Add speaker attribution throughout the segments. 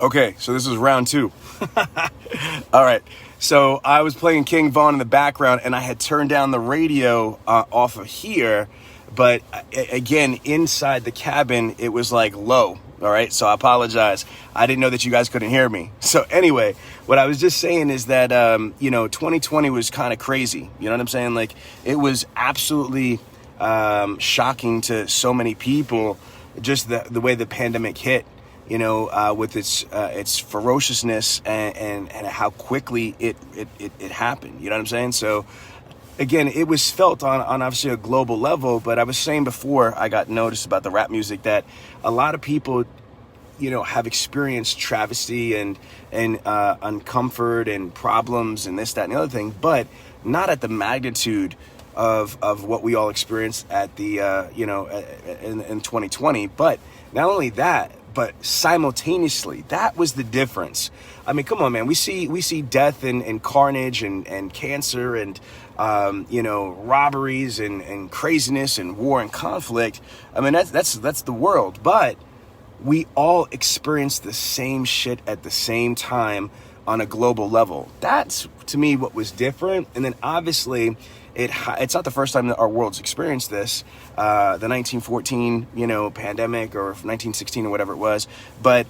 Speaker 1: Okay, so this is round two. All right. So I was playing King Von in the background, and I had turned down the radio off of here. But again, inside the cabin, it was like low. All right. So I apologize. I didn't know that you guys couldn't hear me. So anyway, what I was just saying is that, 2020 was kind of crazy. You know what I'm saying? Like, it was absolutely shocking to so many people, just the way the pandemic hit. With its ferociousness and how quickly it happened. You know what I'm saying? So again, it was felt on obviously a global level, but I was saying before I got noticed about the rap music that a lot of people, have experienced travesty and uncomfort and problems and this, that, and the other thing, but not at the magnitude of what we all experienced at the, in 2020. But not only that, but simultaneously, that was the difference. I mean, come on, man. We see death and carnage and cancer and, robberies and craziness and war and conflict. I mean, that's the world. But we all experience the same shit at the same time on a global level. That's, to me, what was different. And then obviously, it's not the first time that our world's experienced this, the 1914, pandemic, or 1916 or whatever it was. But,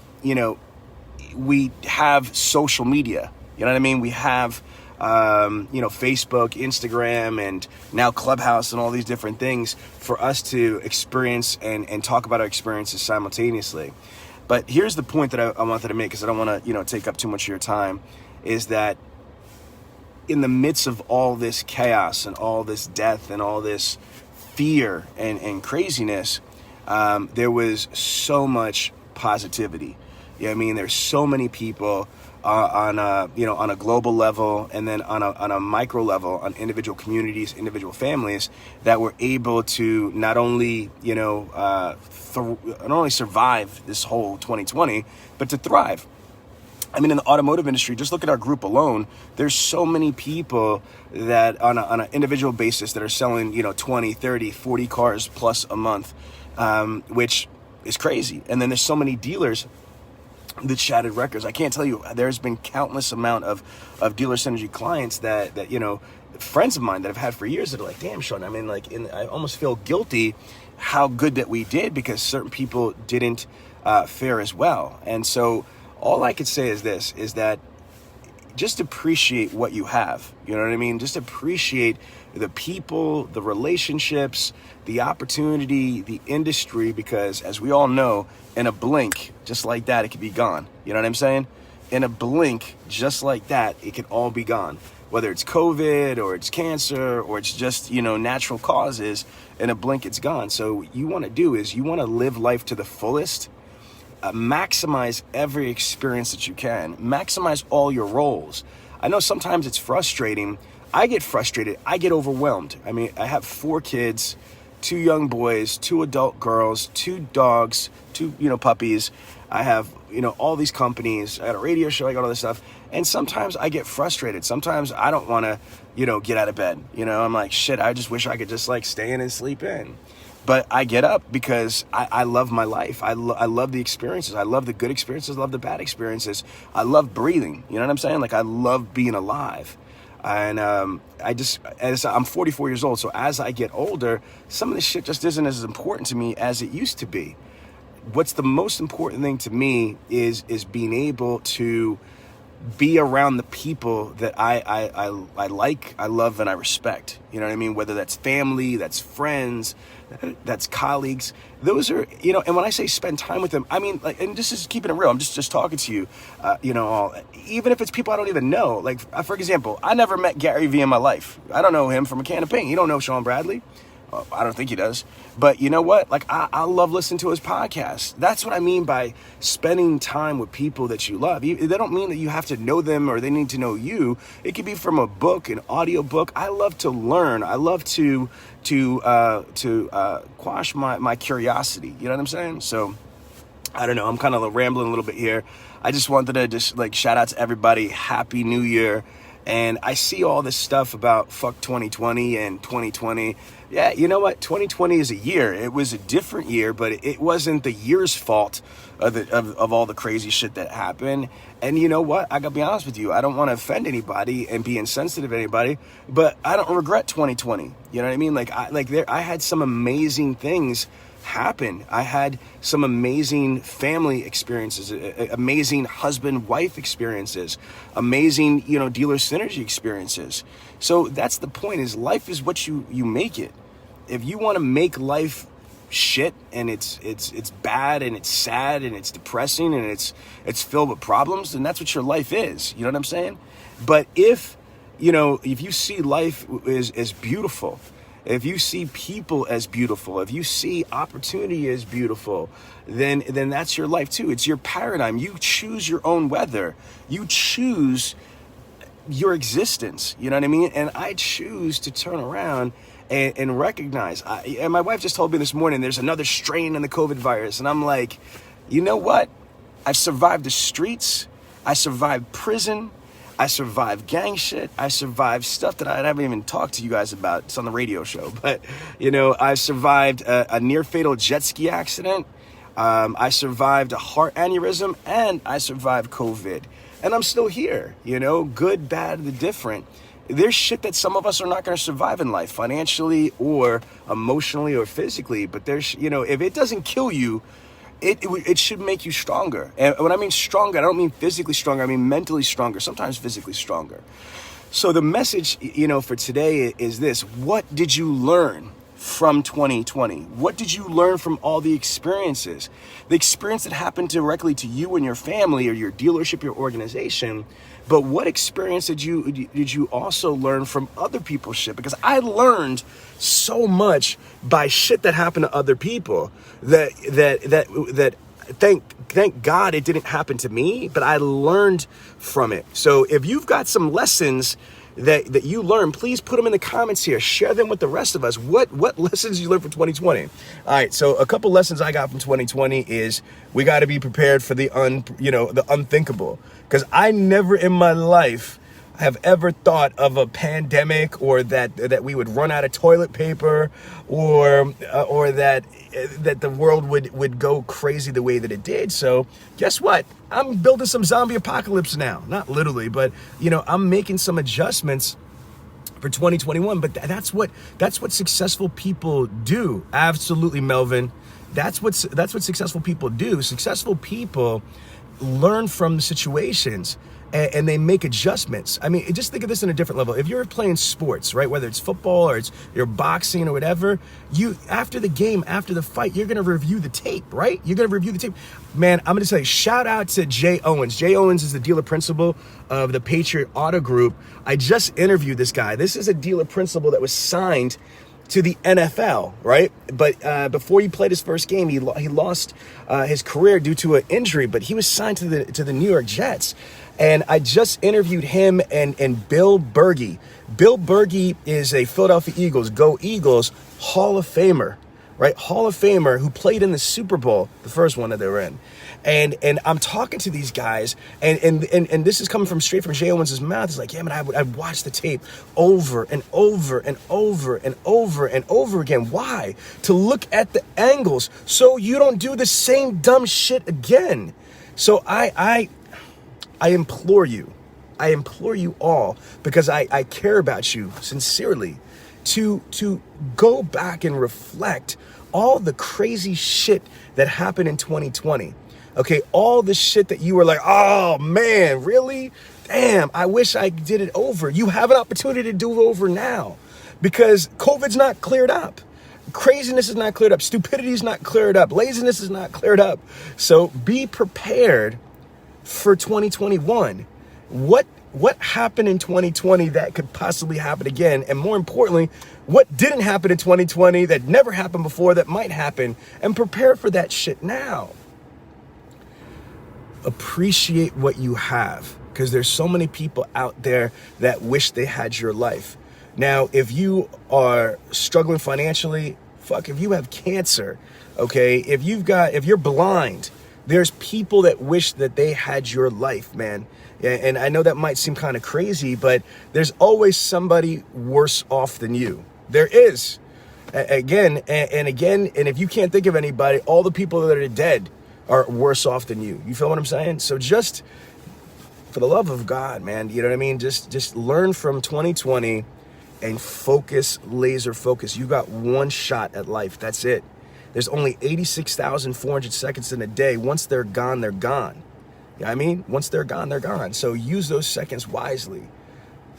Speaker 1: we have social media, you know what I mean? We have, Facebook, Instagram, and now Clubhouse and all these different things for us to experience and talk about our experiences simultaneously. But here's the point that I wanted to make, because I don't want to, take up too much of your time, is that in the midst of all this chaos and all this death and all this fear and craziness, there was so much positivity. You know what I mean? There's so many people on a global level, and then on a micro level, on individual communities, individual families, that were able to not only survive this whole 2020, but to thrive. I mean, in the automotive industry, just look at our group alone. There's so many people that on an individual basis that are selling, 20, 30, 40 cars plus a month, which is crazy. And then there's so many dealers that shattered records. I can't tell you, there's been countless amount of Dealer Synergy clients that friends of mine that I've had for years that are like, damn, Sean, I mean, I almost feel guilty how good that we did, because certain people didn't fare as well. And so all I could say is this, is that just appreciate what you have. You know what I mean? Just appreciate the people, the relationships, the opportunity, the industry, because as we all know, in a blink, just like that, it could be gone. You know what I'm saying? In a blink, just like that, it can all be gone. Whether it's COVID or it's cancer or it's just, natural causes, in a blink, it's gone. So what you want to do is you want to live life to the fullest. Maximize every experience that you can. Maximize all your roles. I know sometimes it's frustrating. I get frustrated. I get overwhelmed. I mean, I have 4 kids, 2 young boys, 2 adult girls, 2 dogs, 2, puppies. I have, all these companies. I got a radio show. I got all this stuff. And sometimes I get frustrated. Sometimes I don't want to, get out of bed. I'm like, shit, I just wish I could just stay in and sleep in. But I get up because I love my life. I love the experiences. I love the good experiences. I love the bad experiences. I love breathing. You know what I'm saying? I love being alive. And I'm 44 years old. So as I get older, some of this shit just isn't as important to me as it used to be. What's the most important thing to me is being able to be around the people that I like, I love, and I respect. You know what I mean? Whether that's family, that's friends, that's colleagues. Those are, and when I say spend time with them, I mean, and this is keeping it real. I'm just talking to you, even if it's people I don't even know. For example, I never met Gary Vee in my life. I don't know him from a can of paint. You don't know Sean Bradley. I don't think he does. But you know what? I love listening to his podcast. That's what I mean by spending time with people that you love. They don't mean that you have to know them or they need to know you. It could be from a book, an audio book. I love to learn. I love to quash my curiosity. You know what I'm saying? So I don't know. I'm kind of rambling a little bit here. I just wanted to shout out to everybody. Happy New Year. And I see all this stuff about fuck 2020 and 2020. Yeah, you know what? 2020 is a year. It was a different year, but it wasn't the year's fault of all the crazy shit that happened. And you know what? I gotta be honest with you. I don't want to offend anybody and be insensitive to anybody, but I don't regret 2020. You know what I mean? I had some amazing things happen. I had some amazing family experiences, amazing husband-wife experiences, amazing, dealer synergy experiences. So that's the point, is life is what you make it. If you want to make life shit and it's bad and it's sad and it's depressing and it's filled with problems, then that's what your life is. You know what I'm saying? But if you see life as beautiful, if you see people as beautiful, if you see opportunity as beautiful, then that's your life too. It's your paradigm. You choose your own weather. You choose your existence. You know what I mean? And I choose to turn around and recognize. And my wife just told me this morning, there's another strain in the COVID virus. And I'm like, you know what? I've survived the streets. I survived prison. I survived gang shit. I survived stuff that I haven't even talked to you guys about. It's on the radio show. But, I survived a near fatal jet ski accident. I survived a heart aneurysm, and I survived COVID. And I'm still here, good, bad, the different. There's shit that some of us are not going to survive in life, financially or emotionally or physically. But there's, if it doesn't kill you, it should make you stronger. And when I mean stronger, I don't mean physically stronger. I mean mentally stronger, sometimes physically stronger. So the message, for today is this. What did you learn from 2020? What did you learn from all the experiences? The experience that happened directly to you and your family or your dealership, your organization. But what experience did you also learn from other people's shit? Because I learned so much by shit that happened to other people that thank God it didn't happen to me, but I learned from it. So if you've got some lessons that you learned, please put them in the comments here. Share them with the rest of us. What lessons you learned from 2020? All right, so a couple lessons I got from 2020 is we got to be prepared for the unthinkable. Because I never in my life have ever thought of a pandemic, or that we would run out of toilet paper, or that the world would go crazy the way that it did. So guess what? I'm building some zombie apocalypse now. Not literally, but I'm making some adjustments for 2021. But that's what successful people do. Absolutely, Melvin. That's what successful people do. Successful people learn from the situations and they make adjustments. I mean, just think of this in a different level. If you're playing sports, right, whether it's football or you're boxing or whatever, after the game, after the fight, you're going to review the tape, right? You're going to review the tape. Man, I'm going to say shout out to Jay Owens. Jay Owens is the dealer principal of the Patriot Auto Group. I just interviewed this guy. This is a dealer principal that was signed to the NFL, right? But before he played his first game, he lost his career due to an injury, but he was signed to the New York Jets. And I just interviewed him and Bill Bergey. Bill Bergey is a Philadelphia Eagles, go Eagles, Hall of Famer, right? Hall of Famer who played in the Super Bowl, the first one that they were in. And I'm talking to these guys, and this is coming straight from Jay Owens' mouth. It's like, yeah, man, I'd watch the tape over and over and over and over and over again. Why? To look at the angles so you don't do the same dumb shit again. So I implore you all, because I care about you sincerely, to go back and reflect all the crazy shit that happened in 2020. Okay, all the shit that you were like, oh man, really? Damn, I wish I did it over. You have an opportunity to do it over now, because COVID's not cleared up. Craziness is not cleared up. Stupidity is not cleared up. Laziness is not cleared up. So be prepared for 2021. What happened in 2020 that could possibly happen again? And more importantly, what didn't happen in 2020 that never happened before that might happen? And prepare for that shit now. Appreciate what you have, because there's so many people out there that wish they had your life. Now, if you are struggling financially, if you have cancer, okay, if you're blind, There's people that wish that they had your life, man. And I know that might seem kind of crazy, but there's always somebody worse off than you. There is. Again, and again, and if you can't think of anybody, all the people that are dead are worse off than you. You feel what I'm saying? So just for the love of God, man, you know what I mean? Just learn from 2020 and focus, laser focus. You got one shot at life. That's it. There's only 86,400 seconds in a day. Once they're gone, they're gone. You know what I mean? Once they're gone, they're gone. So use those seconds wisely.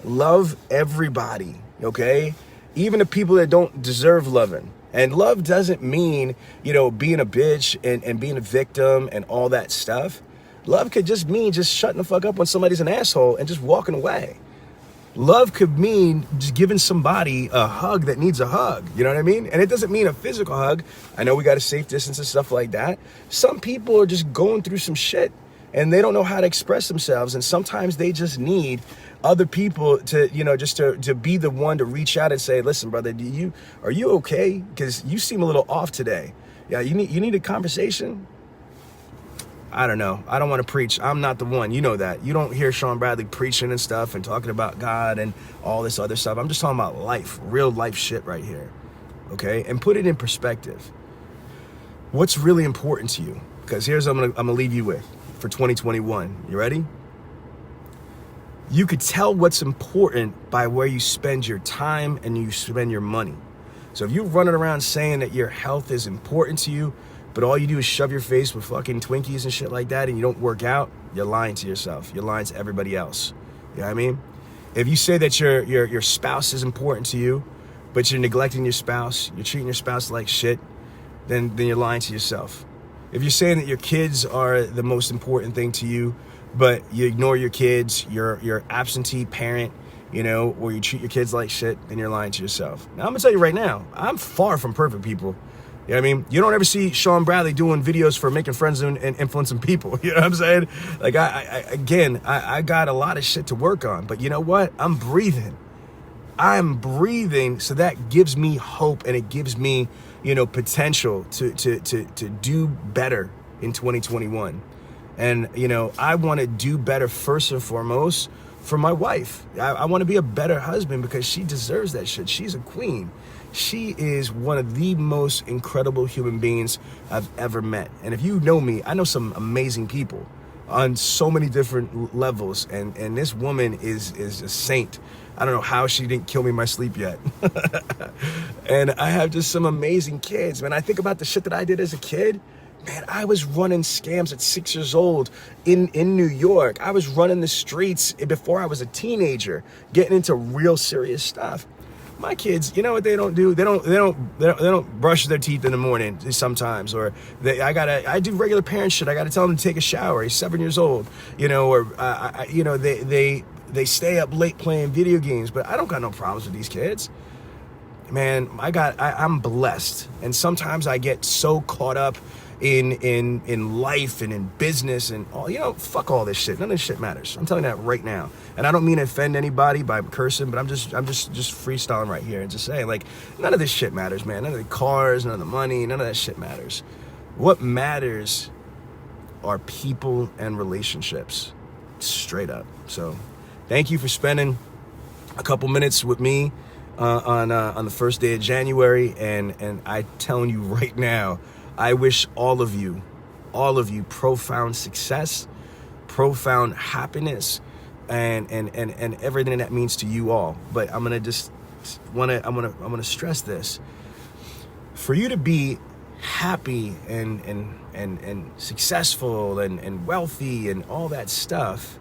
Speaker 1: Love everybody, okay? Even the people that don't deserve loving. And love doesn't mean, being a bitch and being a victim and all that stuff. Love could just mean just shutting the fuck up when somebody's an asshole and just walking away. Love could mean just giving somebody a hug that needs a hug. You know what I mean? And it doesn't mean a physical hug. I know we got a safe distance and stuff like that. Some people are just going through some shit and they don't know how to express themselves. And sometimes they just need other people to, just to be the one to reach out and say, listen, brother, are you okay? Because you seem a little off today. Yeah, you need a conversation. I don't know. I don't want to preach. I'm not the one. You know that. You don't hear Sean Bradley preaching and stuff and talking about God and all this other stuff. I'm just talking about life, real life shit right here. Okay? And put it in perspective. What's really important to you? Because here's what I'm gonna leave you with for 2021. You ready? You could tell what's important by where you spend your time and you spend your money. So if you're running around saying that your health is important to you, but all you do is shove your face with fucking Twinkies and shit like that and you don't work out, you're lying to yourself. You're lying to everybody else. You know what I mean? If you say that your spouse is important to you, but you're neglecting your spouse, you're treating your spouse like shit, then you're lying to yourself. If you're saying that your kids are the most important thing to you, but you ignore your kids, you're absentee parent, or you treat your kids like shit, then you're lying to yourself. Now, I'm going to tell you right now, I'm far from perfect, people. You know what I mean? You don't ever see Sean Bradley doing videos for making friends and influencing people. You know what I'm saying? Like, I got a lot of shit to work on. But you know what? I'm breathing. So that gives me hope and it gives me, potential to do better in 2021. And, I want to do better first and foremost for my wife. I want to be a better husband because she deserves that shit. She's a queen. She is one of the most incredible human beings I've ever met. And if you know me, I know some amazing people on so many different levels. And this woman is a saint. I don't know how she didn't kill me in my sleep yet. And I have just some amazing kids. Man, I think about the shit that I did as a kid. Man, I was running scams at 6 years old in New York. I was running the streets before I was a teenager, getting into real serious stuff. My kids, you know what they don't do? They don't brush their teeth in the morning sometimes, or I do regular parent shit. I gotta tell them to take a shower. He's 7 years old, or they stay up late playing video games. But I don't got no problems with these kids. Man, I'm blessed, and sometimes I get so caught up in life and in business and all, fuck all this shit. None of this shit matters. I'm telling you that right now. And I don't mean to offend anybody by cursing, but I'm just freestyling right here and just saying, like, none of this shit matters, man. None of the cars, none of the money, none of that shit matters. What matters are people and relationships. Straight up. So thank you for spending a couple minutes with me on the first day of January. And I telling you right now, I wish all of you profound success, profound happiness, and everything that means to you all. But I'm gonna stress this. For you to be happy and successful and wealthy and all that stuff,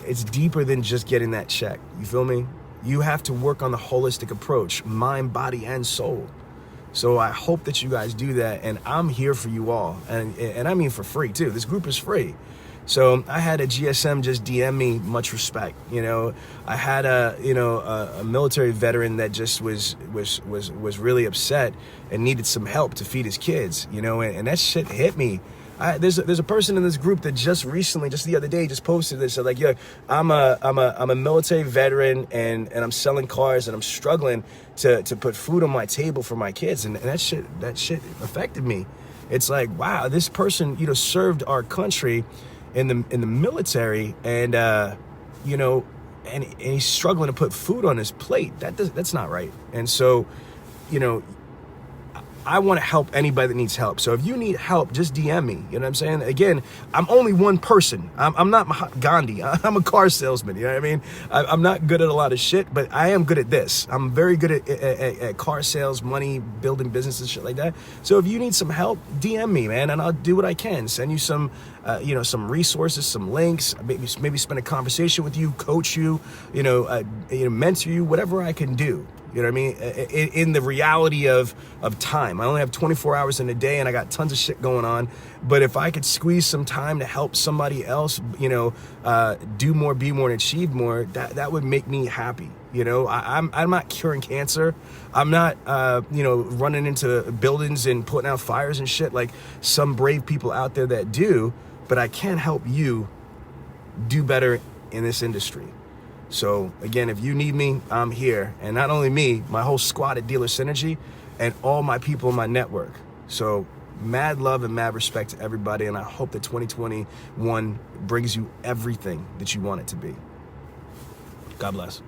Speaker 1: it's deeper than just getting that check. You feel me? You have to work on the holistic approach, mind, body, and soul. So I hope that you guys do that, and I'm here for you all, and I mean for free too. This group is free. So I had a GSM just DM me, much respect. I had a military veteran that just was really upset and needed some help to feed his kids. And that shit hit me. There's a person in this group that just the other day just posted this. So like, yeah, I'm a military veteran and I'm selling cars and I'm struggling to put food on my table for my kids, and that shit affected me. It's like, wow, this person, served our country in the military, and and he's struggling to put food on his plate. That's not right. And so, I want to help anybody that needs help. So if you need help, just DM me. You know what I'm saying? Again, I'm only one person. I'm not Gandhi. I'm a car salesman. You know what I mean? I'm not good at a lot of shit, but I am good at this. I'm very good at car sales, money, building businesses, shit like that. So if you need some help, DM me, man, and I'll do what I can. Send you some, some resources, some links, maybe spend a conversation with you, coach you, mentor you, whatever I can do. You know what I mean? In the reality of time. I only have 24 hours in a day, and I got tons of shit going on. But if I could squeeze some time to help somebody else, do more, be more, and achieve more, that would make me happy. I'm not curing cancer. I'm not, running into buildings and putting out fires and shit like some brave people out there that do. But I can help you do better in this industry. So again, if you need me, I'm here. And not only me, my whole squad at Dealer Synergy and all my people in my network. So mad love and mad respect to everybody. And I hope that 2021 brings you everything that you want it to be. God bless.